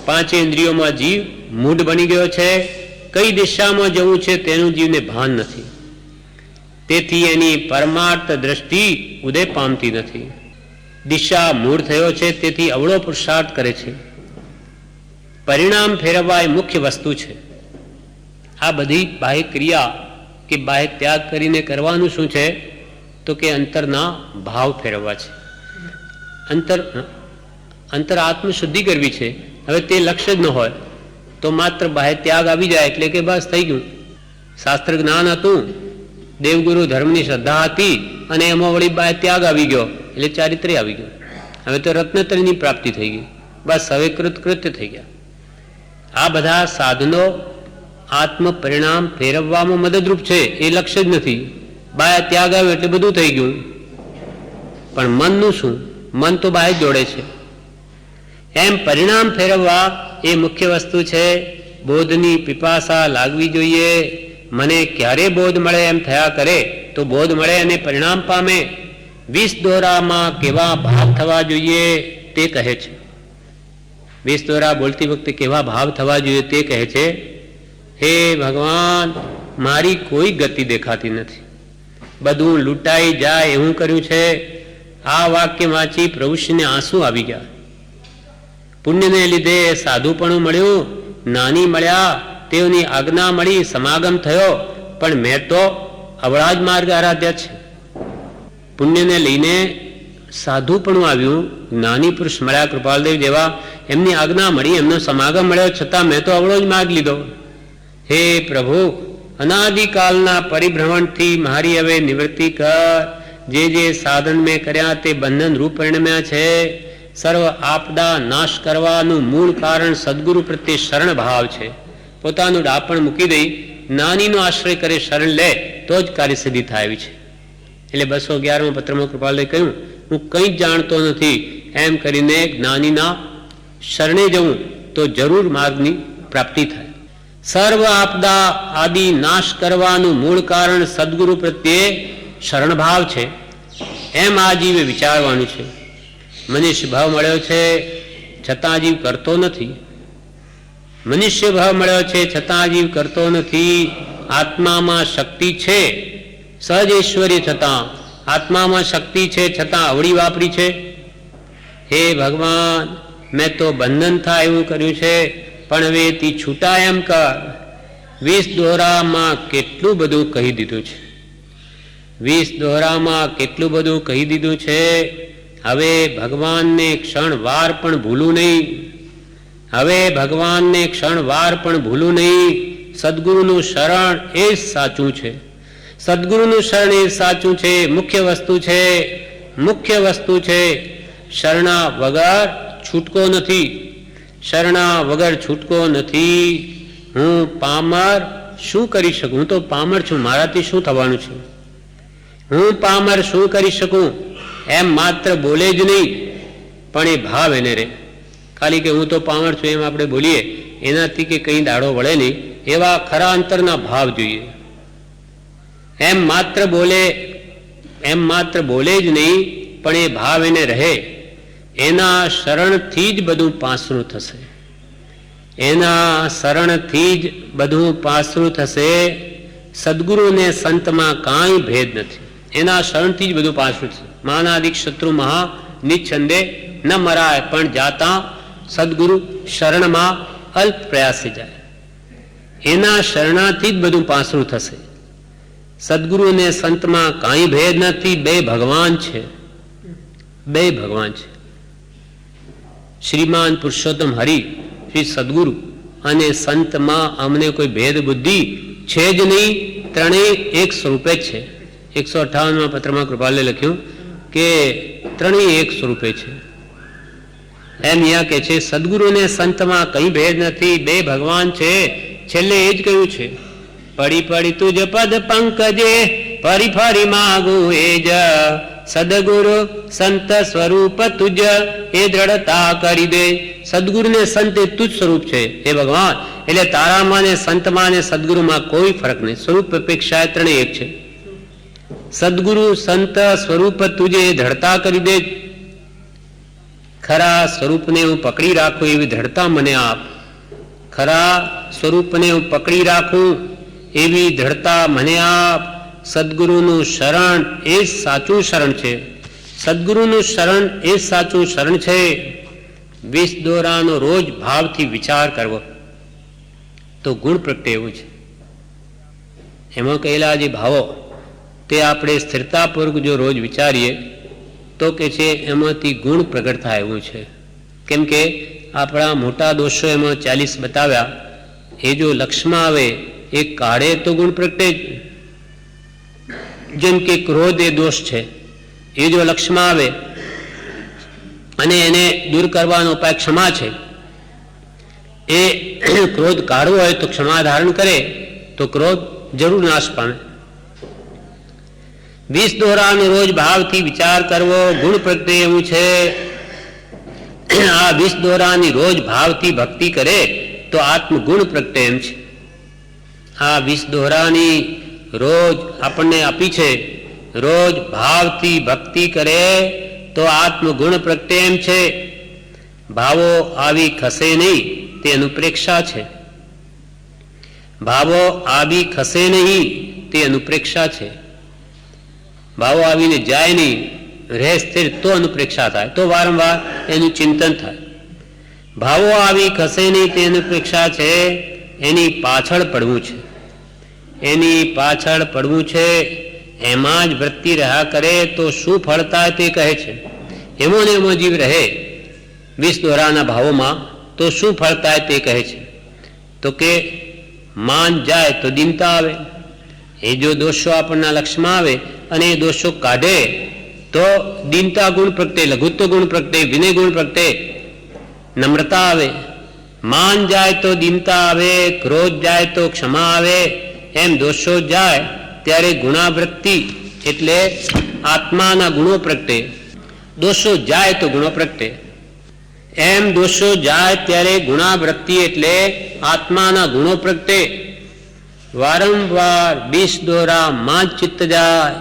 પાંચેન્દ્રિયોમાં જીવ મૂઢ બની ગયો છે. કઈ દિશામાં જવું છે તેનું જીવને ભાન નથી. તેથી એની પરમાર્થ દ્રષ્ટિ ઉદય પામતી નથી. દિશા મૂળ થયો છે, તેથી અવળો પુરુષાર્થ કરે છે. પરિણામ ફેરવવા એ મુખ્ય વસ્તુ છે. આ બધી બાહ્ય ક્રિયા કે બાહ્ય ત્યાગ કરીને કરવાનું શું છે? તો કે અંતરના ભાવ ફેરવવા છે. અંતર આત્મશુદ્ધિ કરવી છે. હવે તે લક્ષ્ય જ ન હોય તો માત્ર બાહ્ય ત્યાગ આવી જાય એટલે કે બસ થઈ ગયું. શાસ્ત્ર જ્ઞાન હતું, દેવગુરુ ધર્મની શ્રદ્ધા હતી, અને એમાં વળી બાહ્ય ત્યાગ આવી ગયો એટલે ચારિત્ર્ય આવી ગયું. હવે તો રત્નત્રયની પ્રાપ્તિ થઈ ગઈ, બસ હવે કૃત્ય થઈ ગયા. આ બધા સાધનો આત્મ પરિણામ ફેરવવામાં મદદરૂપ છે, એ લક્ષ્ય જ નથી. બાહ્ય ત્યાગ આવ્યો એટલે બધું થઈ ગયું. પણ મનનું શું? મન તો બાહ્ય જોડે છે. એમ પરિણામ ફેરવવા એ મુખ્ય વસ્તુ છે. બોધની પીપાસા લાગવી જોઈએ. મને ક્યારે બોધ મળે એમ થયા કરે તો બોધ મળે અને પરિણામ પામે. વિષ દોરામાં કેવા ભાવ થવા જોઈએ તે કહે છે. વિષ દોરા બોલતી વખતે કેવા ભાવ થવા જોઈએ તે કહે છે. હે ભગવાન, મારી કોઈ ગતિ દેખાતી નથી, બધું લૂંટાઈ જાય એવું કર્યું છે. આ વાક્ય વાંચી પ્રભુશ્રીને આંસુ આવી ગયા. પુણ્યને લીધે સાધુપણું મળ્યું, જ્ઞાની મળ્યા, તેઓની આજ્ઞા મળી, સમાગમ થયો, પણ મેં તો અવળા જ માર્ગ આરાધ્ય છે. પુણ્યને લઈને સાધુપણું આવ્યું, જ્ઞાની પુરુષ મળ્યા, કૃપાલદેવ જેવા, એમની આજ્ઞા મળી, એમનો સમાગમ મળ્યો, છતાં મેં તો અવળો જ માર્ગ લીધો. હે પ્રભુ, અનાદિકાલના પરિભ્રમણથી મારી હવે નિવૃત્તિ કર. જે જે સાધન મેં કર્યા તે બંધન રૂપ પરિણમ્યા છે. સર્વ આપદા નાશ કરવાનું મૂળ કારણ સદગુરુ પ્રત્યે શરણ ભાવ છે. પોતાનું ડાપણ મૂકી દઈ જ્ઞાનીનો આશ્રય કરે, શરણ લે તો જ કાર્યસિદ્ધિ થાય એવી છે. એટલે 211 પત્રમાં કૃપાલદેવે કહ્યું, હું કંઈ જ જાણતો નથી એમ કરીને જ્ઞાનીના શરણે જવું તો જરૂર માર્ગની પ્રાપ્તિ થાય. સર્વ આપદા આદિ નાશ કરવાનું મૂળ કારણ સદગુરુ પ્રત્યે શરણભાવ છે, એમ આ જીવે વિચારવાનું છે. મનુષ્ય ભાવ મળ્યો છે છતાં જીવ કરતો નથી. મનુષ્ય ભાવ મળ્યો છે છતાં જીવ કરતો નથી. આત્મામાં શક્તિ છે, સહજ ઐશ્વર્ય છતાં આત્મામાં શક્તિ છે છતાં અવળી વાપરી છે. હે ભગવાન, મેં તો બંધન થાય એવું કર્યું છે, પણ હવે તી છૂટા એમ કર. વિષ દોરામાં કેટલું બધું કહી દીધું છે, વિષ દોરામાં કેટલું બધું કહી દીધું છે. હવે ભગવાનને ક્ષણવાર પણ ભૂલું નહીં. હવે ભગવાનને ક્ષણવાર પણ ભૂલું નહીં. સદગુરુનું શરણ એ જ સાચું છે. સદગુરુનું શરણ એ સાચું છે. મુખ્ય વસ્તુ છે, મુખ્ય વસ્તુ છે. શરણા વગર છૂટકો નથી. શરણા વગર છૂટકો નથી. હું પામર શું કરી શકું? હું તો પામર છું, મારાથી શું થવાનું છે? હું પામર શું કરી શકું એમ માત્ર બોલે જ નહીં, પણ એ ભાવ એને રે. ખાલી કે હું તો પામર છું એમ આપણે બોલીએ, એનાથી કે કંઈ દાડો વળે નહીં. એવા ખરા અંતરના ભાવ જોઈએ. એમ માત્ર બોલે જ નહીં, પણ એ ભાવ એને રહે. એના શરણથી જ બધું પાસરું થશે. એના શરણથી જ બધું પાસરું થશે. સદગુરુને સંતમાં કાંઈ ભેદ નથી. એના શરણથી જ બધું પાસરું થશે. માનાદિક શત્રુ મહા નિચ્છંદે ન મરાય, પણ જાતા સદગુરુ શરણમાં અલ્પ પ્રયાસે જાય. એના શરણાથી જ બધું પાસરું થશે. સદગુરુ અને સંતમાં કાંઈ ભેદ નથી. બે ભગવાન છે, બે ભગવાન છે. શ્રીમાન પુરુષોત્તમ હરિ શ્રી સદગુરુ અને સંતમાં અમને કોઈ ભેદ બુદ્ધિ છે જ નહીં. ત્રણેય એક સ્વરૂપે જ છે. 158 પત્રમાં કૃપાલે લખ્યું કે ત્રણેય એક સ્વરૂપે છે. એમ અહીંયા કે છે સદગુરુ અને સંતમાં કંઈ ભેદ નથી, બે ભગવાન છે. છેલ્લે એ જ કહ્યું છે, પડી પડી તુજ પદ પંકજે ફરી ફરી માગું એ જ. સદગુરુ સંત સ્વરૂપ તુજ એ દ્રઢતા કરી દે. સદગુરુ ને સંત એ તુજ સ્વરૂપ છે હે ભગવાન. એટલે તારામાં ને સંતમાં ને સદગુરુમાં કોઈ ફરક નહીં. સ્વરૂપ અપેક્ષા ત્રણેય એક છે. સદગુરુ સંત સ્વરૂપ તુજે દ્રઢતા કરી દે. ખરા સ્વરૂપને હું પકડી રાખું એવી દ્રઢતા મને આપ. ખરા સ્વરૂપને હું પકડી રાખું એવી દ્રઢતા મને આપ. સદગુરુનું શરણ એ જ સાચું શરણ છે. સદગુરુનું શરણ એ જ સાચું શરણ છે. વિષ દોરાનો રોજ ભાવથી વિચાર કરવો તો ગુણ પ્રગટે એવું છે. એમાં કહેલા જે ભાવો તે આપણે સ્થિરતાપૂર્વક જો રોજ વિચારીએ તો કે છે એમાંથી ગુણ પ્રગટ થાય એવું છે. કેમ કે આપણા મોટા દોષો એમાં 40 બતાવ્યા. એ જો લક્ષમાં આવે એ કાઢે તો ગુણ પ્રગટે જ. જેમ કે ક્રોધ એ દોષ છે, એ જો લક્ષમાં આવે અને એને દૂર કરવાનો ઉપાય ક્ષમા છે, એ ક્રોધ કાઢવો હોય તો ક્ષમા ધારણ કરે તો ક્રોધ જરૂર નાશ પામે. વિષ દોરાનો રોજ ભાવથી વિચાર કરવો ગુણ પ્રગટે એવું છે. આ વિષ દોરાની રોજ ભાવથી ભક્તિ કરે તો આત્મગુણ પ્રગટે એમ છે. આ વિષ દોરાની રોજ આપણને આપી છે, રોજ ભાવથી ભક્તિ કરે તો આત્મગુણ પ્રગટે એમ છે. ભાવો આવી ખસે નહીં તે અનુપ્રેક્ષા છે. ભાવો આવી ખસે નહીં તે અનુપ્રેક્ષા છે. ભાવો આવીને જાય નહીં, રહે સ્થિર, તો અનુપ્રેક્ષા થાય, તો વારંવાર એનું ચિંતન થાય. ભાવો આવી ખસે નહીં તે અનુપ્રેક્ષા છે. એની પાછળ પડવું છે, એની પાછળ પડવું છે. એમાં જ વૃત્તિ રહ્યા કરે તો શું ફળ થાય તે કહે છે. એમો ને એમો જીવ રહે વિષ દોરાના ભાવોમાં તો શું ફળ થાય તે કહે છે. તો કે માન જાય તો દીનતા આવે. એ જો દોષો આપણના લક્ષમાં આવે અને એ દોષો કાઢે તો દીનતા ગુણ પ્રગટે, લઘુત્વ ગુણ પ્રગટે, વિનય ગુણ પ્રગટે, નમ્રતા આવે. માન જાય તો દીનતા આવે, ક્રોધ જાય તો ક્ષમા આવે. એમ દોષો જાય ત્યારે ગુણાવૃત્તિ એટલે આત્માના ગુણો પ્રગટે, દોષો જાય તો ગુણો પ્રગટે. એમ દોષો જાય ત્યારે ગુણાવૃત્તિ એટલે આત્માના ગુણો પ્રગટે. વારંવાર બીસ દોરા માં ચિત્ત જાય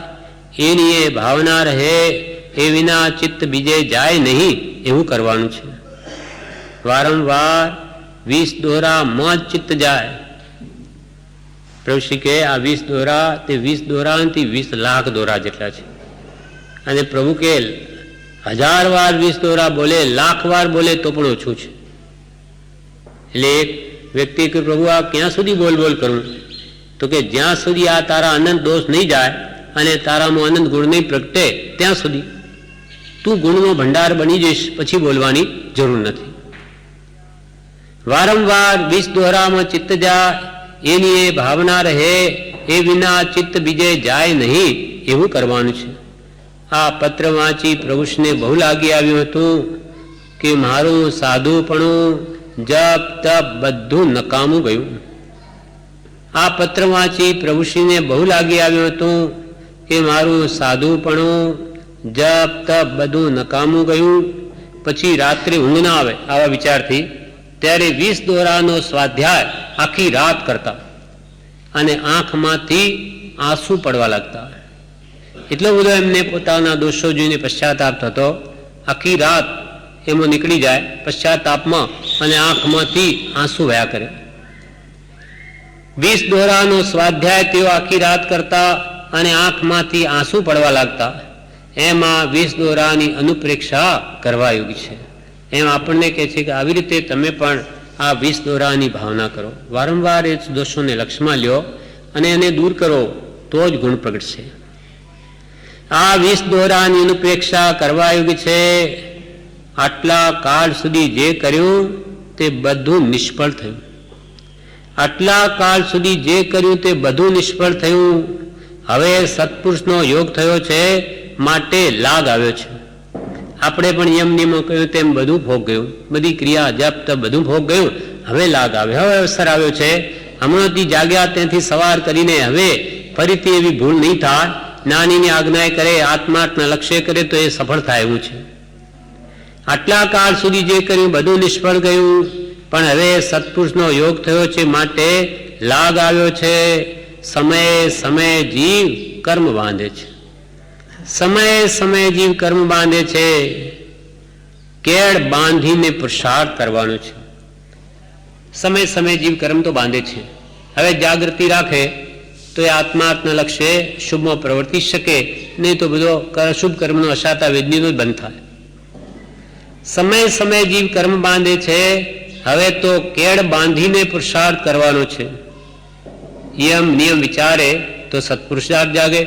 એની એ ભાવના રહે, એ વિના ચિત્ત બીજે જાય નહીં, એવું કરવાનું છે. વારંવાર 20 દોરા માં ચિત્ત જાય. પ્રભુ શ્રી કહે આ 20 દોરા તે 20 દોરાથી 20 લાખ દોરા જેટલા છે. અને પ્રભુ કે 1000 વાર 20 દોરા બોલે, લાખ વાર બોલે તો પણ ઓછું છે. એટલે એક વ્યક્તિ કે પ્રભુ આ ક્યાં સુધી બોલ બોલ કરું? તો કે જ્યાં સુધી આ તારા અનંત દોષ નહીં જાય અને તારામાં અનંત ગુણ નહીં પ્રગટે ત્યાં સુધી તું ગુણનો ભંડાર બની જઈશ, પછી બોલવાની જરૂર નથી. વારંવાર 20 દોરામાં ચિત્ત જાય એની એ ભાવના રહે, એ વિના ચિત્ત બીજે જાય નહીં, એવું કરવાનું છે. આ પત્ર વાંચી પ્રભુને બહુ લાગી આવ્યું હતું કે મારું સાધુપણું, જપ તપ બધું નકામું ગયું. આ પત્ર વાંચી પ્રભુશ્રીને બહુ લાગી આવ્યું હતું કે મારું સાધુપણું, જપ તપ બધું નકામું ગયું. પછી રાત્રે ઊંઘ ના આવે આવા વિચારથી, ત્યારે 20 દોરાનો સ્વાધ્યાય આખી રાત કરતા અને આંખમાંથી આંસુ પડવા લાગતા. એટલો બધો એમને પોતાના દોષો જોઈને પશ્ચાતાપ થતો. આખી રાત એમાં નીકળી જાય પશ્ચાતાપમાં અને આંખમાંથી આંસુ વયા કરે. 20 દોરાનો સ્વાધ્યાય તેઓ આખી રાત કરતા અને આંખમાંથી આંસુ પડવા લાગતા. એમાં 20 દોરાની અનુપ્રેક્ષા કરવા યોગ્ય છે. એમ આપણને કહે છે કે આવી રીતે તમે પણ આ 20 દોરાની ભાવના કરો. વારંવાર એ દોષોને લક્ષમાં લ્યો અને એને દૂર કરો તો જ ગુણ પ્રગટશે. આ 20 દોરાની અનુપ્રેક્ષા કરવા યોગ્ય છે. આટલા કાળ સુધી જે કર્યું તે બધું નિષ્ફળ થયું. આટલા કાળ સુધી જે કર્યું તે બધું નિષ્ફળ થયું. હવે સત્પુરુષનો યોગ થયો છે માટે લાગ આવ્યો છે. આપણે પણ યમ નિયમો કહ્યું તેમ બધું ભોગ ગયું, બધી ક્રિયા જપ તપ બધું ભોગ ગયું. હવે લાગ આવ્યો, હવે અવસર આવ્યો છે. હમણાંથી જાગ્યા ત્યાંથી સવાર કરીને હવે ફરીથી એવી ભૂલ નહીં થાય. નાનીની આજ્ઞા કરે, આત્માર્થના લક્ષ્ય કરે તો એ સફળ થાય એવું છે. આટલા કાળ સુધી જે કર્યું બધું નિષ્ફળ ગયું, પણ હવે સત્પુરુષનો યોગ થયો છે માટે લાગ આવ્યો છે. સમયે સમયે જીવ કર્મ બાંધે છે, સમયે સમયે જીવ કર્મ બાંધે છે. કેળ બાંધીને પુરુષાર્થ કરવાનો છે. સમય સમય જીવ કર્મ તો બાંધે છે. હવે જાગૃતિ રાખે તો એ આત્માર્થના લક્ષ્ય શુભમાં પ્રવર્તી શકે, નહીં તો બધો શુભ કર્મનો અશાતા વેદનીનો જ બંધ થાય. સમય સમય જીવ કર્મ બાંધે છે. હવે તો કેળ બાંધીને પુરુષાર્થ કરવાનો છે. યમ નિયમ વિચારે તો સત્પુરુષાર્થ જાગે,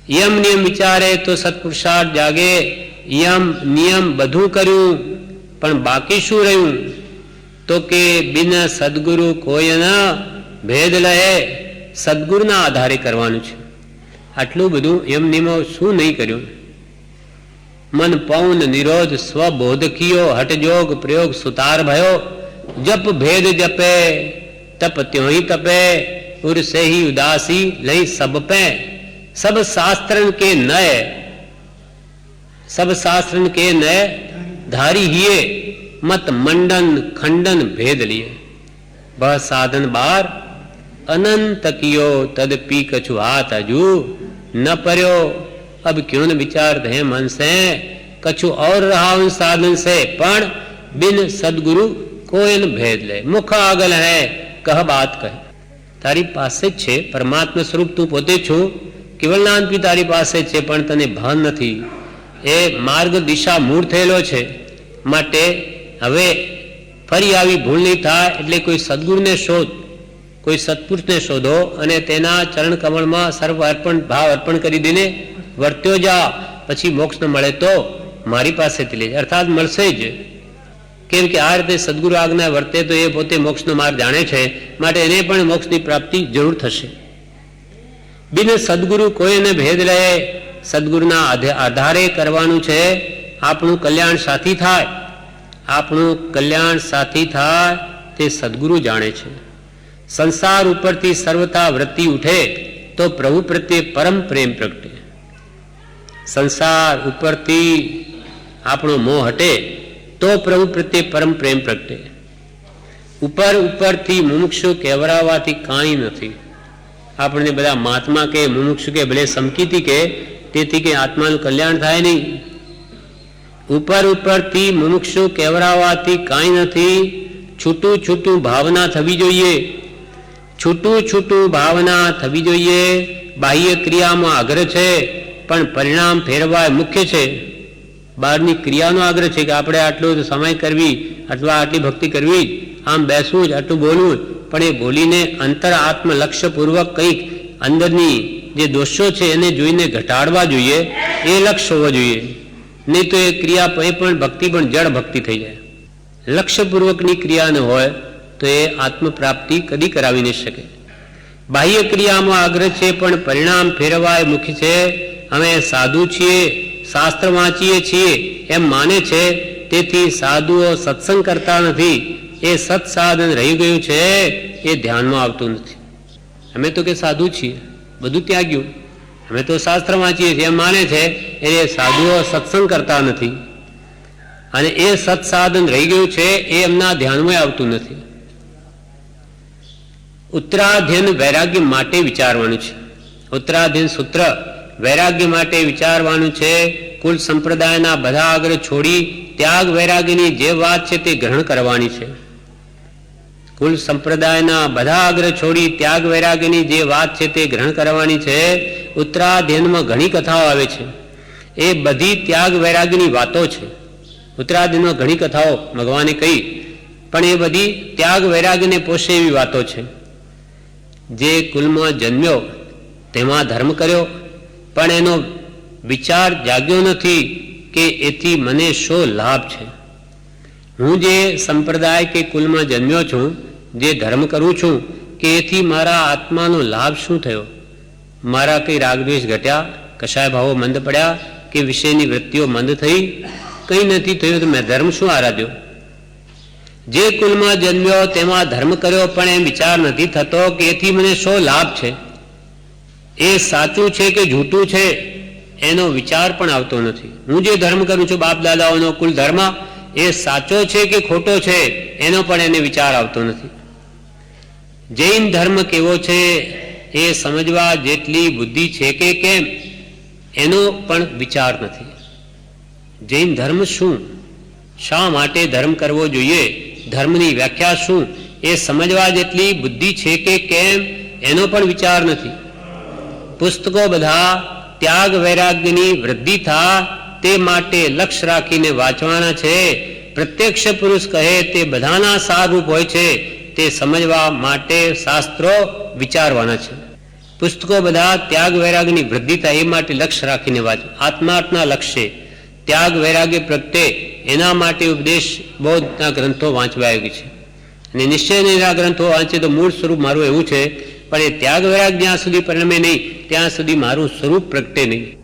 યમ નિયમ વિચારે તો સત્પુરુષાર્થ જાગે. યમ નિયમ બધું કર્યું પણ બાકી શું રહ્યું? તો કે બિન સદગુરુ કોઈ ન ભેદ લહે. સદગુરુના આધારે કરવાનું છે. આટલું બધું યમ નિયમો શું નહીં કર્યું? મન પૌન નિરોધ સ્વબોધકીયો હટજોગ પ્રયોગ સુતાર ભયો. જપ ભેદ જપે તપ ત્यों ही तपे उर से ही उदासी लई सब पे. सब शास्त्रन के नए, सब शास्त्रन के नए धारी हिए मत मंडन खंडन भेद लिए. वह साधन बार अनंत कियो तदपि कछु हाथ अजू न पर्यो अब क्यों न विचार है मन से कछु और रहा उन साधन से पण बिन सदगुरु कोई न भेद ले मुख આગળ है कह बात कहे તારી પાસે જ છે પરમાત્મા સ્વરૂપ તું પોતે છું કેવલનાથ બી તારી પાસે છે પણ તને ભાન નથી એ માર્ગ દિશા મૂળ થયેલો છે માટે હવે ફરી આવી ભૂલ નહીં થાય એટલે કોઈ સદગુરુને શોધ કોઈ સત્પુરુષને શોધો અને તેના ચરણ કમળમાં સર્વ અર્પણ ભાવ અર્પણ કરી દઈને વર્ત્યો જા પછી મોક્ષ ન મળે તો મારી પાસેથી લેજે અર્થાત મળશે જ કેમ કે આ રીતે સદગુરુ આજ્ઞા વર્તે તો એ પોતે મોક્ષનો માર્ગ જાણે છે માટે એને પણ મોક્ષની પ્રાપ્તિ જરૂર થશે બિન સદગુરુ કોઈને ભેદ રહે સદગુરુના આધારે કરવાનું છે આપણું કલ્યાણ સાથી થાય આપણું કલ્યાણ સાથી થાય તે સદગુરુ જાણે છે સંસાર ઉપરથી સર્વથા વૃત્તિ ઉઠે તો પ્રભુ પ્રત્યે પરમ પ્રેમ પ્રગટે સંસાર ઉપરથી આપણો મોહ હટે તો પ્રભુ પ્રત્યે પરમ પ્રેમ પ્રગટે ઉપરથી મુમુક્ષુ કહેવરાવાથી કાંઈ નથી આપણને બધા મહાત્મા કે મુમુક્ષુ કે ભલે સમકીતી કે તેથી કે આત્માનું કલ્યાણ થાય નહીં ઉપરથી મુમુક્ષુ કહેવરાવાથી કાંઈ નથી છૂટું છૂટું ભાવના થવી જોઈએ છૂટું ભાવના થવી જોઈએ બાહ્ય ક્રિયામાં આગ્રહ છે પણ પરિણામ ફેરવાય મુખ્ય છે બહારની ક્રિયાનો આગ્રહ છે કે આપણે આટલો સમય કરવી અથવા આટલી ભક્તિ કરવી આમ બેસવું જ આટલું બોલવું પણ એ બોલીને અંતર આત્મલક્ષ્યપૂર્વક કંઈક અંદરની જે દોષો છે એને જોઈને ઘટાડવા જોઈએ એ લક્ષ્ય હોવો જોઈએ નહીં તો એ ક્રિયા એ પણ ભક્તિ પણ જળ ભક્તિ થઈ જાય લક્ષ્યપૂર્વકની ક્રિયા ન હોય તો એ આત્મ પ્રાપ્તિ કદી કરાવી નહીં શકે બાહ્ય ક્રિયામાં આગ્રહ છે પણ પરિણામ ફેરવાય મુખ્ય છે અમે સાધુ છીએ શાસ્ત્ર વાંચીએ છીએ એમ માને છે તેથી સાધુઓ સત્સંગ કરતા નથી એ સત્સાધન રહી ગયું છે એ ધ્યાનમાં આવતું નથી અમે તો કે સાધુ છીએ બધું ત્યાગ્યું અમે તો શાસ્ત્ર વાંચીએ છીએ એમ માને છે એ સાધુઓ સત્સંગ કરતા નથી અને એ સત્સાધન રહી ગયું છે એ એમના ધ્યાનમાં આવતું નથી ઉત્તરાધ્યન વૈરાગ્ય માટે વિચારવાનું છે ઉત્તરાધ્યન સૂત્ર વૈરાગ્ય માટે વિચારવાનું છે કુલ સંપ્રદાયના બધા આગ્રહ છોડી ત્યાગ વૈરાગ્યની જે વાત છે તે ગ્રહણ કરવાની છે કુલ સંપ્રદાયના બધા આગ્રહ છોડી ત્યાગ વૈરાગ્યની જે વાત છે તે ગ્રહણ કરવાની છે ઉત્તરાધ્યનમાં ઘણી કથાઓ આવે છે એ બધી ત્યાગ વૈરાગ્યની વાતો છે ઉત્તરાધ્યનમાં ઘણી કથાઓ ભગવાને કહી પણ એ બધી ત્યાગ વૈરાગ્યને પોષે એવી વાતો છે જે કુલમાં જન્મ્યો તેમાં ધર્મ કર્યો પણ એનો વિચાર જાગ્યો નથી કે એથી મને શો લાભ છે હું જે સંપ્રદાય કે કુલમાં જન્મ્યો છું જે ધર્મ કરું છું કે એથી મારા આત્માનો લાભ શું થયો મારા કઈ રાગદ્વેષ ઘટ્યા કશાય ભાવો મંદ પડ્યા કે વિષયની વૃત્તિઓ મંદ થઈ કંઈ નથી થયું તો મેં ધર્મ શું આરાધ્યો જે કુલમાં જન્મ્યો તેમાં ધર્મ કર્યો પણ એમ વિચાર નથી થતો કે એથી મને શો લાભ છે એ સાચું છે કે જૂઠું છે એનો વિચાર પણ આવતો નથી હું જે ધર્મ કરું છું બાપ દાદાઓનો કુલ ધર્મ એ સાચો છે કે ખોટો છે એનો પણ એને વિચાર આવતો નથી જૈન ધર્મ કેવો છે એ સમજવા જેટલી બુદ્ધિ છે કે કેમ એનો પણ વિચાર નથી જૈન ધર્મ શું શા માટે ધર્મ કરવો જોઈએ ધર્મની વ્યાખ્યા શું એ સમજવા જેટલી બુદ્ધિ છે કે કેમ એનો પણ વિચાર નથી પુસ્તકો બધા ત્યાગ વૈરાગ્યની વૃદ્ધિ થાય તે માટે લક્ષ્ય રાખીને વાંચવાના છે પ્રત્યક્ષ પુરુષ કહે તે બધાના સારરૂપ હોય છે તે સમજવા માટે શાસ્ત્રો વિચારવાના છે પુસ્તકો બધા ત્યાગ વૈરાગ્યની વૃદ્ધિ થાય એ માટે લક્ષ્ય રાખીને વાંચો આત્માર્થના લક્ષ્ય ત્યાગ વૈરાગ્ય પ્રગટે એના માટે ઉપદેશ બૌદ્ધના ગ્રંથો વાંચવા આવી છે અને નિશ્ચયના ગ્રંથો વાંચે તો મૂળ સ્વરૂપ મારું એવું છે પણ એ ત્યાગ વૈરાગ જ્યાં સુધી પરિણમે નહીં ત્યાં સુધી મારું સ્વરૂપ પ્રગટે નહીં